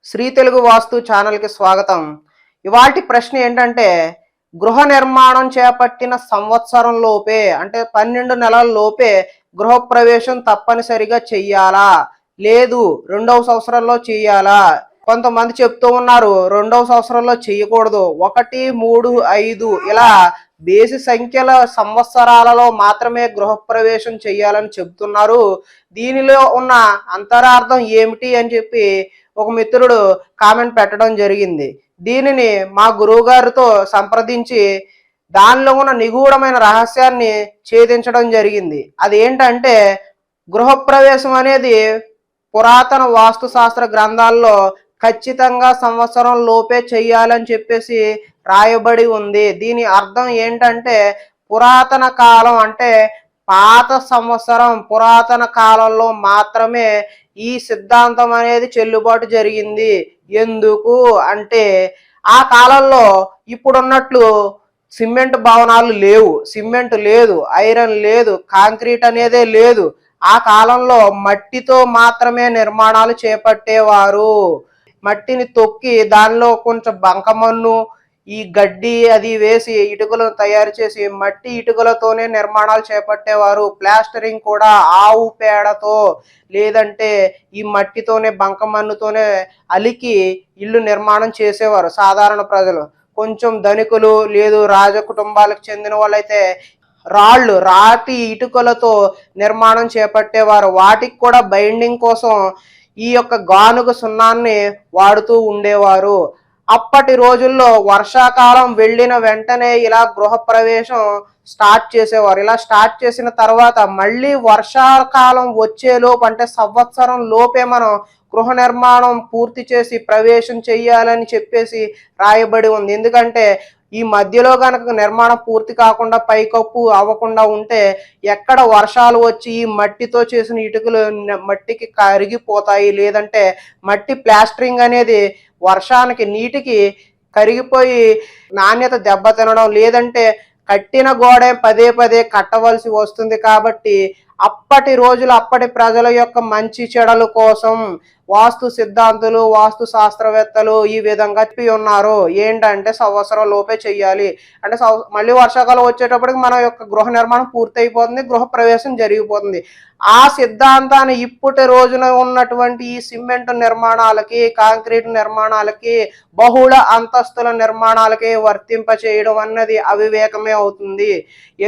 శ్రీ తెలుగు వాస్తు ఛానల్కి స్వాగతం. ఇవాల్టి ప్రశ్న ఏంటంటే, గృహ నిర్మాణం చేపట్టిన సంవత్సరం లోపే అంటే 12 నెలల లోపే గృహప్రవేశం తప్పనిసరిగా చెయ్యాలా? లేదు రెండవ సంవత్సరంలో చెయ్యాలా? కొంతమంది చెప్తూ ఉన్నారు రెండవ సంవత్సరంలో చెయ్యకూడదు. 1, 3, 5 ఇలా బేసి సంఖ్యల సంవత్సరాలలో మాత్రమే గృహప్రవేశం చెయ్యాలని చెప్తున్నారు. దీనిలో ఉన్న అంతరార్థం ఏమిటి అని చెప్పి ఒక మిత్రుడు కామెంట్ పెట్టడం జరిగింది. దీనిని మా గురువుగారితో సంప్రదించి దానిలో ఉన్న నిగూఢమైన రహస్యాన్ని ఛేదించడం జరిగింది. అదేంటంటే గృహప్రవేశం అనేది పురాతన వాస్తుశాస్త్ర గ్రంథాల్లో ఖచ్చితంగా సంవత్సరం లోపే చెయ్యాలని చెప్పేసి రాయబడి ఉంది. దీని అర్థం ఏంటంటే పురాతన కాలం అంటే పాత సంవత్సరం పురాతన కాలంలో మాత్రమే ఈ సిద్ధాంతం అనేది చెల్లుబాటు జరిగింది. ఎందుకు అంటే ఆ కాలంలో ఇప్పుడున్నట్లు సిమెంట్ భవనాలు లేవు, సిమెంట్ లేదు, ఐరన్ లేదు, కాంక్రీట్ అనేదే లేదు. ఆ కాలంలో మట్టితో మాత్రమే నిర్మాణాలు చేపట్టేవారు. మట్టిని తొక్కి దానిలో కొంచెం బంకమన్ను ఈ గడ్డి అది వేసి ఇటుకలను తయారు చేసి మట్టి ఇటుకలతోనే నిర్మాణాలు చేపట్టేవారు. ప్లాస్టరింగ్ కూడా ఆవు పేడతో లేదంటే ఈ మట్టితోనే బంకమన్నుతోనే అలికి ఇల్లు నిర్మాణం చేసేవారు సాధారణ ప్రజలు. కొంచెం ధనికులు లేదు రాజ కుటుంబాలకు చెందిన వాళ్ళైతే రాతి ఇటుకలతో నిర్మాణం చేపట్టేవారు. వాటికి కూడా బైండింగ్ కోసం ఈ యొక్క గానుగ సున్నాన్ని వాడుతూ ఉండేవారు. అప్పటి రోజుల్లో వర్షాకాలం వెళ్ళిన వెంటనే ఇలా గృహప్రవేశం స్టార్ట్ చేసేవారు. ఇలా స్టార్ట్ చేసిన తర్వాత మళ్ళీ వర్షాకాలం వచ్చేలోపు అంటే సంవత్సరం లోపే మనం గృహ నిర్మాణం పూర్తి చేసి ప్రవేశం చెయ్యాలని చెప్పేసి రాయబడి ఉంది. ఎందుకంటే ఈ మధ్యలో కనుక నిర్మాణం పూర్తి కాకుండా పైకప్పు అవ్వకుండా ఉంటే ఎక్కడ వర్షాలు వచ్చి ఈ మట్టితో చేసిన ఇటుకలు మట్టికి కరిగిపోతాయి, లేదంటే మట్టి ప్లాస్టరింగ్ అనేది వర్షానికి నీటికి కరిగిపోయి నాణ్యత దెబ్బతినడం, లేదంటే కట్టిన గోడ పదే పదే కట్టవలసి వస్తుంది. కాబట్టి అప్పటి రోజులు అప్పటి ప్రజల యొక్క మంచి చెడల కోసం వాస్తు సిద్ధాంతులు వాస్తు శాస్త్రవేత్తలు ఈ విధంగా చెప్పి ఉన్నారు. ఏంటంటే సంవత్సరం లోపే చెయ్యాలి అంటే మళ్ళీ వర్షాకాలం వచ్చేటప్పటికి మన యొక్క గృహ నిర్మాణం పూర్తి అయిపోతుంది, గృహ ప్రవేశం జరిగిపోతుంది. ఆ సిద్ధాంతాన్ని ఇప్పటి రోజున ఉన్నటువంటి ఈ సిమెంట్ నిర్మాణాలకి కాంక్రీట్ నిర్మాణాలకి బహుళ అంతస్తుల నిర్మాణాలకి వర్తింప చేయడం అన్నది అవివేకమే అవుతుంది.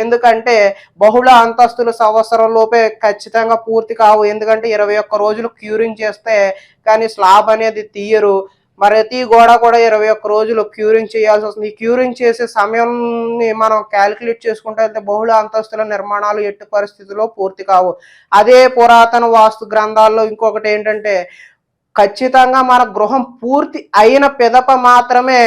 ఎందుకంటే బహుళ అంతస్తులు సంవత్సరం లోపే ఖచ్చితంగా పూర్తి కావు. ఎందుకంటే 21 రోజులు క్యూరింగ్ చేస్తే కానీ స్లాబ్ అనేది తీయరు. ప్రతి గోడ కూడా 21 రోజులు క్యూరింగ్ చేయాల్సి వస్తుంది. ఈ క్యూరింగ్ చేసే సమయాన్ని మనం క్యాలిక్యులేట్ చేసుకుంటే అయితే బహుళ అంతస్తుల నిర్మాణాలు ఎట్టి పరిస్థితుల్లో పూర్తి కావు. అదే పురాతన వాస్తు గ్రంథాల్లో ఇంకొకటి ఏంటంటే ఖచ్చితంగా మన గృహం పూర్తి అయిన పిదప మాత్రమే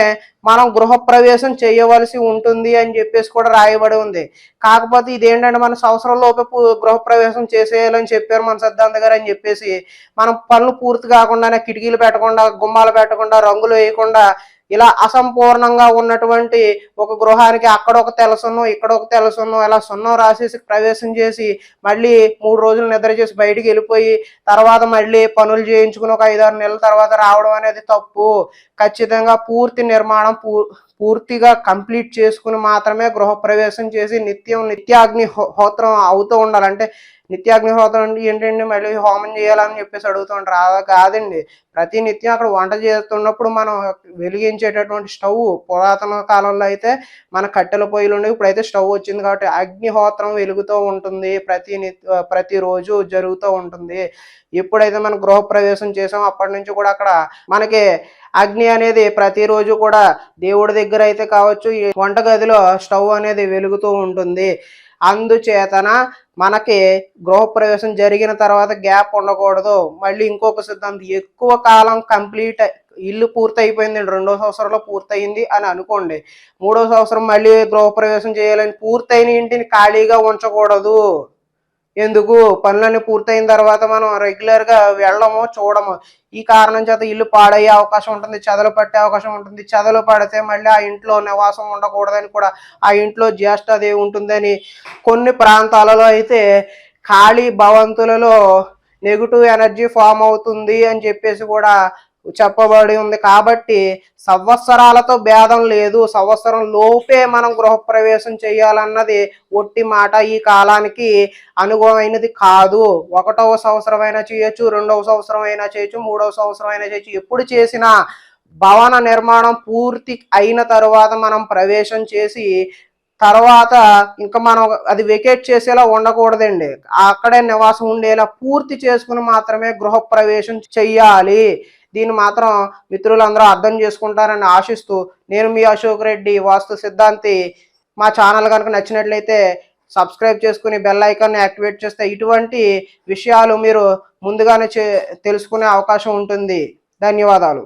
మనం గృహప్రవేశం చేయవలసి ఉంటుంది అని చెప్పేసి కూడా రాయబడి ఉంది. కాకపోతే ఇదేంటంటే మన సంవత్సరం లోపే గృహప్రవేశం చేసేయాలని చెప్పారు మన సిద్ధాంత గారు అని చెప్పేసి మనం పనులు పూర్తి కాకుండానే కిటికీలు పెట్టకుండా గుమ్మాలు పెట్టకుండా రంగులు వేయకుండా ఇలా అసంపూర్ణంగా ఉన్నటువంటి ఒక గృహానికి అక్కడ ఒక తెల్ల సున్నం ఇక్కడ ఒక తెల్ల సున్నం ఇలా సున్నం రాసేసి ప్రవేశం చేసి మళ్ళీ 3 రోజులు నిద్ర చేసి బయటికి వెళ్ళిపోయి తర్వాత మళ్ళీ పనులు చేయించుకుని ఒక 5-6 నెలల తర్వాత రావడం అనేది తప్పు. ఖచ్చితంగా పూర్తి నిర్మాణం పూర్తిగా కంప్లీట్ చేసుకుని మాత్రమే గృహప్రవేశం చేసి నిత్యాగ్ని హోత్రం అవుతూ ఉండాలి. అంటే నిత్యాగ్నిహోత్రం అంటే ఏంటంటే మళ్ళీ హోమం చేయాలని చెప్పేసి అడుగుతూ ఉంటారు. అలా కాదండి. ప్రతి నిత్యం అక్కడ వంట చేస్తున్నప్పుడు మనం వెలిగించేటటువంటి స్టవ్ పురాతన కాలంలో అయితే మన కట్టెల పొయ్యిలు ఉండేవి, ఇప్పుడైతే స్టవ్ వచ్చింది కాబట్టి అగ్నిహోత్రం వెలుగుతూ ఉంటుంది. ప్రతిరోజు జరుగుతూ ఉంటుంది. ఎప్పుడైతే మనం గృహప్రవేశం చేసామో అప్పటి నుంచి కూడా అక్కడ మనకి అగ్ని అనేది ప్రతిరోజు కూడా దేవుడి దగ్గర అయితే కావచ్చు ఈ వంటగదిలో స్టవ్ అనేది వెలుగుతూ ఉంటుంది. అందుచేతన మనకి గృహప్రవేశం జరిగిన తర్వాత గ్యాప్ ఉండకూడదు. మళ్ళీ ఇంకొక సిద్ధాంతం ఎక్కువ కాలం కంప్లీట్ ఇల్లు పూర్తి అయిపోయింది 2వ సంవత్సరంలో పూర్తయింది అని అనుకోండి, 3వ సంవత్సరం మళ్ళీ గృహప్రవేశం చేయాలని పూర్తయిన ఇంటిని ఖాళీగా ఉంచకూడదు. ఎందుకు పనులన్నీ పూర్తయిన తర్వాత మనం రెగ్యులర్గా వెళ్ళము చూడము. ఈ కారణం చేత ఇల్లు పాడయ్యే అవకాశం ఉంటుంది, చెదలు పట్టే అవకాశం ఉంటుంది. చెదలు పడితే మళ్ళీ ఆ ఇంట్లో నివాసం ఉండకూడదని కూడా ఆ ఇంట్లో జ్యేష్ఠదేవి ఉంటుందని కొన్ని ప్రాంతాలలో అయితే ఖాళీ భవంతులలో నెగిటివ్ ఎనర్జీ ఫామ్ అవుతుంది అని చెప్పేసి కూడా చెప్పబడి ఉంది. కాబట్టి సంవత్సరాలతో భేదం లేదు, సంవత్సరం లోపే మనం గృహప్రవేశం చేయాలన్నది ఒట్టి మాట, ఈ కాలానికి అనుగుణమైనది కాదు. 1వ సంవత్సరం అయినా చేయొచ్చు, 2వ సంవత్సరం అయినా చేయొచ్చు, 3వ సంవత్సరం అయినా చేయొచ్చు. ఎప్పుడు చేసినా భవన నిర్మాణం పూర్తి అయిన తరువాత మనం ప్రవేశం చేసి తర్వాత ఇంకా మనం అది వెకేట్ చేసేలా ఉండకూడదండి. అక్కడే నివాసం ఉండేలా పూర్తి చేసుకుని మాత్రమే గృహప్రవేశం చెయ్యాలి. దీన్ని మాత్రం మిత్రులందరూ అర్థం చేసుకుంటారని ఆశిస్తూ, నేను మీ అశోక్ రెడ్డి, వాస్తు సిద్ధాంతి. మా ఛానల్ కనుక నచ్చినట్లయితే సబ్స్క్రైబ్ చేసుకుని బెల్ ఐకాన్ని యాక్టివేట్ చేస్తే ఇటువంటి విషయాలు మీరు ముందుగానే తెలుసుకునే అవకాశం ఉంటుంది. ధన్యవాదాలు.